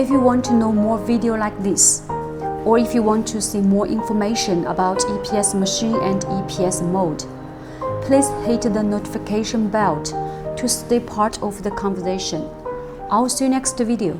If you want to know more video like this, or if you want to see more information about EPS machine and EPS mode, please hit the notification bell to stay part of the conversation. I'll see you next video.